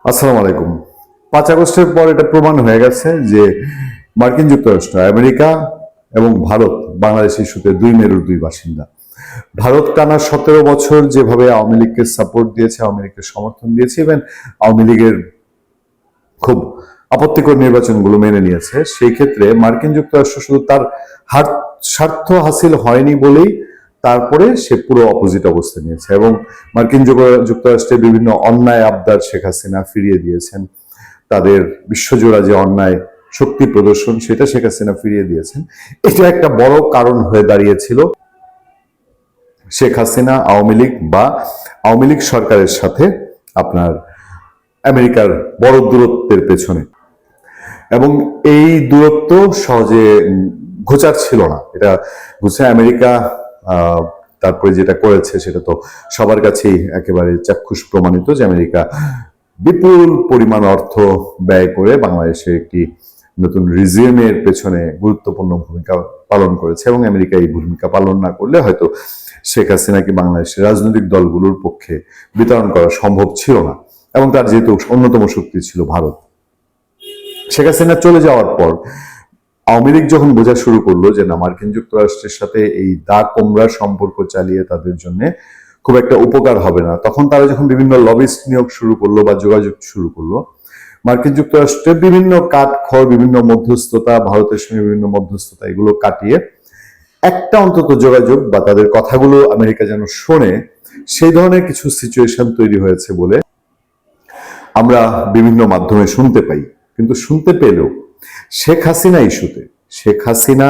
আসসালামু আলাইকুম। 5 আগস্টের পর এটা প্রমাণ হয়ে গেছে যে মার্কিন যুক্তরাষ্ট্র, আমেরিকা এবং ভারত বাংলাদেশ ইস্যুতে দুই মেরুর দুই বাসিন্দা। ভারত টানা 17 বছর যেভাবে আওয়ামী লীগকে সাপোর্ট দিয়েছে, আওয়ামী লীগকে সমর্থন দিয়েছে, ইভেন আওয়ামী লীগের খুব আপত্তিকর নির্বাচনগুলো মেনে নিয়েছে, সেই ক্ষেত্রে মার্কিন যুক্তরাষ্ট্র শুধু তার স্বার্থ হাসিল হয়নি বলেই তারপরে সে পুরো অপোজিট অবস্থা নিয়েছে এবং মার্কিন যুক্তরাষ্ট্রের বিভিন্ন অন্যায় আবদার শেখ হাসিনা ফিরিয়ে দিয়েছেন। তাদের বিশ্বজোড়া যে অন্যায় শক্তি প্রদর্শন, সেটা শেখ হাসিনা ফিরিয়ে দিয়েছেন। এটা একটা বড় কারণ হয়ে দাঁড়িয়েছিল শেখ হাসিনা, আওয়ামী লীগ বা আওয়ামী লীগ সরকারের সাথে আপনার আমেরিকার বড় দূরত্বের পেছনে। এবং এই দূরত্ব সহজে ঘোচার ছিল না। এটা বুঝছে আমেরিকা তারপরে যেটা করেছে সেটা তো সবার কাছেই একেবারে চাক্ষুষ প্রমাণিত যে আমেরিকা বিপুল পরিমাণ অর্থ ব্যয় করে বাংলাদেশে একটি নতুন রিজিমের পেছনে গুরুত্বপূর্ণ ভূমিকা পালন করেছে এবং আমেরিকা এই ভূমিকা পালন না করলে হয়তো শেখ হাসিনাকে বাংলাদেশের রাজনৈতিক দলগুলোর পক্ষে বিতরণ করা সম্ভব ছিল না। এবং তার যেহেতু অন্যতম শক্তি ছিল ভারত, শেখ হাসিনা চলে যাওয়ার পর আওয়ামী লীগ যখন বোঝা শুরু করলো যে না, মার্কিন যুক্তরাষ্ট্রের সাথে এই দা কোমরা সম্পর্ক চালিয়ে তাদের জন্য খুব একটা উপকার হবে না, তখন তারা যখন বিভিন্ন লবিস্ট নিয়োগ শুরু করলো বা যোগাযোগ শুরু করলো, মার্কিন যুক্তরাষ্ট্রের বিভিন্ন কাঠখড়, বিভিন্ন মধ্যস্থতা, ভারতের সঙ্গে বিভিন্ন মধ্যস্থতা, এগুলো কাটিয়ে একটা অন্তত যোগাযোগ বা তাদের কথাগুলো আমেরিকা যেন শোনে, সেই ধরনের কিছু সিচুয়েশন তৈরি হয়েছে বলে আমরা বিভিন্ন মাধ্যমে শুনতে পাই। কিন্তু শুনতে পেলেও শেখ হাসিনা ইস্যুতে, শেখ হাসিনা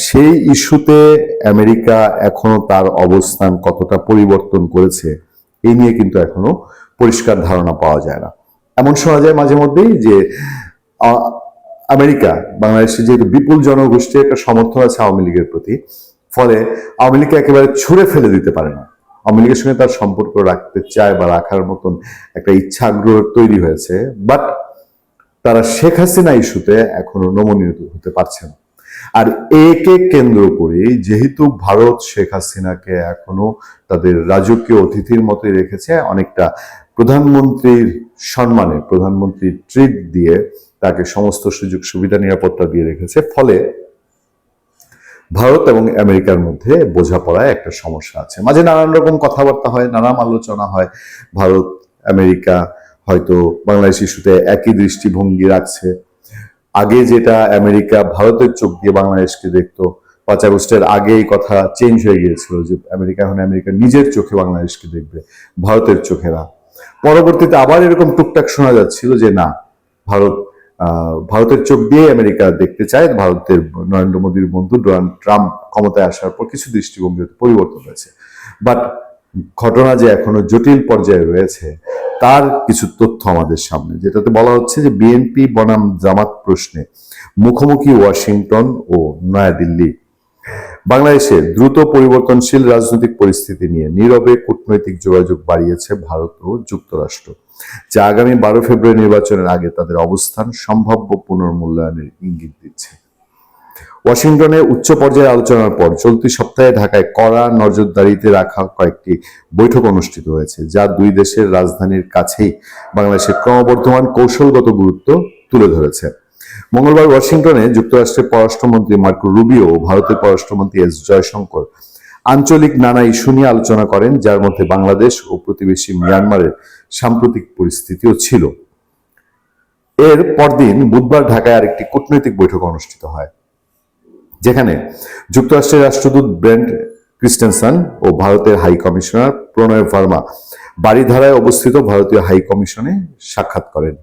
সেই ইস্যুতে আমেরিকা এখনো তার অবস্থান কতটা পরিবর্তন করেছে এই নিয়ে কিন্তু এখনো পরিষ্কার ধারণা পাওয়া যায় না। এমন শোনা যায় মাঝে মধ্যেই যে আমেরিকা বাংলাদেশে যেহেতু বিপুল জনগোষ্ঠীর একটা সমর্থন আছে আওয়ামী লীগের প্রতি, ফলে আওয়ামী লীগকে একেবারে ছুঁড়ে ফেলে দিতে পারে না। আওয়ামী লীগের সঙ্গে তার সম্পর্ক রাখতে চায় বা রাখার মতন একটা ইচ্ছা আগ্রহ তৈরি হয়েছে, বাট তারা শেখ হাসিনা ইস্যুতে এখনো নমনীয় হতে পারছে না। আর একে কেন্দ্র করে যেহেতু ভারত শেখ হাসিনাকে এখনো তাদের রাজকীয় অতিথির মতোই রেখেছে, অনেকটা প্রধানমন্ত্রীর সম্মানে, প্রধানমন্ত্রীর ট্রিট দিয়ে তাকে সমস্ত সুযোগ সুবিধা, নিরাপত্তা দিয়ে রেখেছে, ফলে ভারত এবং আমেরিকার মধ্যে বোঝাপড়ায় একটা সমস্যা আছে। মাঝে নানান রকম কথাবার্তা হয়, নানান আলোচনা হয়। ভারত আমেরিকা হয়তো বাংলাদেশ ইস্যুতে একই দৃষ্টিভঙ্গি রাখছে। আগে যেটা আমেরিকা ভারতের চোখ দিয়ে বাংলাদেশকে দেখতো, 5 আগস্টের আগে এই কথা চেঞ্জ হয়ে গিয়েছিল যে আমেরিকা এখন আমেরিকা নিজের চোখে বাংলাদেশকে দেখবে, ভারতের চোখে না। পরবর্তীতে আবার এরকম টুকটাক শোনা যাচ্ছিল যে না, ভারত ভারতের চোখ দিয়ে আমেরিকা দেখতে চায়। ভারতের নরেন্দ্র মোদীর বন্ধু ডোনাল্ড ট্রাম্প ক্ষমতায় আসার পর কিছু দৃষ্টিভঙ্গি পরিবর্তন হয়েছে। বাট ঘটনা যে এখনো জটিল পর্যায়ে রয়েছে তার কিছু তথ্য আমাদের সামনে, যেটাতে বলা হচ্ছে যে বিএনপি বনাম জামাত প্রশ্নে মুখোমুখি ওয়াশিংটন ও নয়াদিল্লি। বাংলাদেশে দ্রুত পরিবর্তনশীল রাজনৈতিক পরিস্থিতি নিয়ে নীরবে কূটনৈতিক যোগাযোগ বাড়িয়েছে ভারত ও যুক্তরাষ্ট্র, যা আগামী 12 ফেব্রুয়ারি নির্বাচনের আগে তাদের অবস্থান সম্ভাব্য পুনর্মূল্যায়নের ইঙ্গিত দিচ্ছে। ওয়াশিংটনে উচ্চ পর্যায়ের আলোচনার পর চলতি সপ্তাহে ঢাকায় কড়া নজরদারিতে রাখা কয়েকটি বৈঠক অনুষ্ঠিত হয়েছে, যা দুই দেশের রাজধানীর কাছেই বাংলাদেশের ক্রমবর্ধমান কৌশলগত গুরুত্ব তুলে ধরেছে। মঙ্গলবার ওয়াশিংটনে যুক্তরাষ্ট্রের পররাষ্ট্রমন্ত্রী মার্কো রুবিও ও ভারতের পররাষ্ট্রমন্ত্রী এস জয়শঙ্কর আঞ্চলিক নানা ইস্যু নিয়ে আলোচনা করেন, যার মধ্যে বাংলাদেশ ও প্রতিবেশী মিয়ানমারের সাম্প্রতিক পরিস্থিতিও ছিল। এর পরদিন বুধবার ঢাকায় আরেকটি কূটনৈতিক বৈঠক অনুষ্ঠিত হয়, যেখানে যুক্তরাষ্ট্রের রাষ্ট্রদূত ব্রেন্ট ক্রিস্টেনসন ও ভারতের হাই কমিশনার প্রণয় ভার্মা বারিধারায় অবস্থিত ভারতীয় হাই কমিশনে সাক্ষাৎ করেন।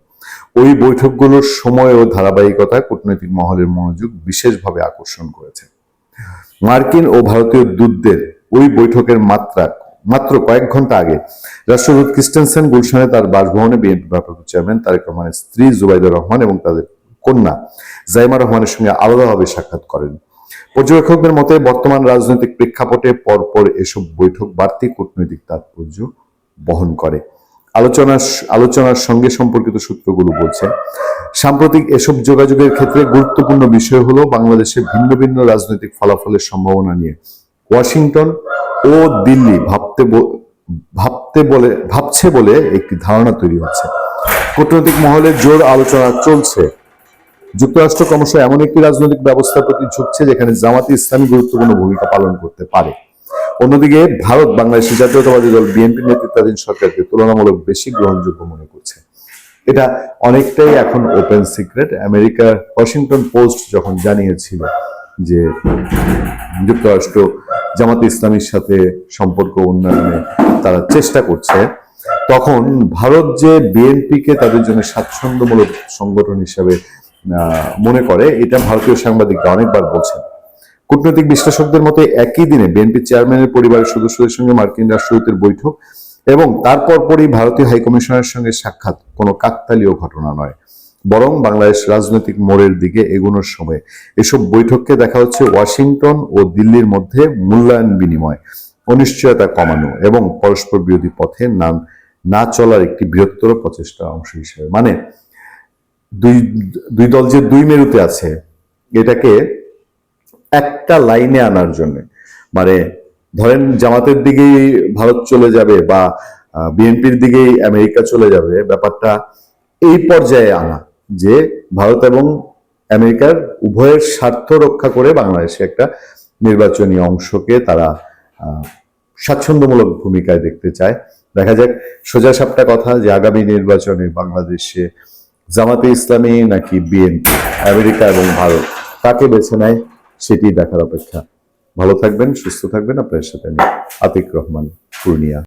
ওই বৈঠকগুলোর সময় ও ধারাবাহিকতা কূটনৈতিক মহলের মনোযোগ বিশেষভাবে আকর্ষণ করেছে। মার্কিন ও ভারতীয় দূতদের ওই বৈঠকের মাত্র কয়েক ঘন্টা আগে রাষ্ট্রদূত ক্রিস্টেনসেন গুলশানে তার বাসভবনে বিএনপি ভারপ্রাপ্ত চেয়ারম্যান তারেক রহমানের স্ত্রী জুবাইদা রহমান এবং তাদের কন্যা জাইমা রহমানের সঙ্গে আলাদাভাবে সাক্ষাৎ করেন। পর্যবেক্ষকদের মতে বর্তমান রাজনৈতিক প্রেক্ষাপটে পরপর এসব বৈঠক বাড়তি কূটনৈতিক তাৎপর্য বহন করে। আলোচনার সঙ্গে সম্পর্কিত সূত্রগুলো বলছে, সাম্প্রতিক এসব যোগাযোগের ক্ষেত্রে গুরুত্বপূর্ণ বিষয় হলো বাংলাদেশের ভিন্ন ভিন্ন রাজনৈতিক ফলাফলের সম্ভাবনা নিয়ে ওয়াশিংটন ও দিল্লি ভাবছে বলে একটি ধারণা তৈরি হচ্ছে। কূটনৈতিক মহলে জোর আলোচনা চলছে। যুক্তরাষ্ট্র ক্রমশ এমন একটি রাজনৈতিক ব্যবস্থার প্রতি ঝুঁকছে যেখানে জামাতে ইসলামী গুরুত্বপূর্ণ ভূমিকা পালন করতে পারে। অন্যদিকে ভারত বাংলাদেশের জাতীয়তাবাদী দল বিএনপি নেতৃত্বাধীন সরকারকে তুলনামূলক বেশি গ্রহণযোগ্য মনে করছে। এটা অনেকটাই এখন ওপেন সিক্রেট। আমেরিকার ওয়াশিংটন পোস্ট যখন জানিয়েছিল যে যুক্তরাষ্ট্র জামাতে ইসলামীর সাথে সম্পর্ক উন্নয়নে তারা চেষ্টা করছে, তখন ভারত যে বিএনপিকে তাদের জন্য স্বাচ্ছন্দ্যমূলক সংগঠন হিসাবে মনে করে, এটা ভারতীয় সাংবাদিকরা অনেকবার বলছেন। কূটনৈতিক বিশ্লেষকদের মতে একই দিনে বিএনপি চেয়ারম্যানের পরিবারের সদস্যদের সঙ্গে মার্কিন রাষ্ট্রদূতের বৈঠক এবং তারপর পরই ভারতীয় হাইকমিশনের সঙ্গে সাক্ষাৎ কোনো কাকতালীয় ঘটনা নয়, বরং বাংলাদেশ রাজনৈতিক মোড়ের দিকে এগোনোর সময় এসব বৈঠককে দেখা হচ্ছে ওয়াশিংটন ও দিল্লির মধ্যে মূল্যায়ন বিনিময়, অনিশ্চয়তা কমানো এবং পরস্পর বিরোধী পথে না চলার একটি বৃহত্তর প্রচেষ্টার অংশ হিসেবে। মানে দুই দল যে দুই মেরুতে আছে, এটাকে একটা লাইনে আনার জন্য, মানে ধরেন জামাতের দিকেই ভারত চলে যাবে বা বিএনপির দিকেই আমেরিকা চলে যাবে, ব্যাপারটা এই পর্যায়ে আনা যে ভারত এবং আমেরিকার উভয়ের স্বার্থ রক্ষা করে বাংলাদেশে একটা নির্বাচনী অংশকে তারা স্বাচ্ছন্দ্যমূলক ভূমিকায় দেখতে চায়। দেখা যাক সোজা সাপটা কথা যে আগামী নির্বাচনে বাংলাদেশে জামাতে ইসলামী নাকি বিএনপি, আমেরিকা এবং ভারত কাকে বেছে নেয় সেটি দেখার অপেক্ষা। ভালো থাকবেন, সুস্থ থাকবেন। আপনার সাথে আমি আতিক রহমান, পূর্ণিয়া।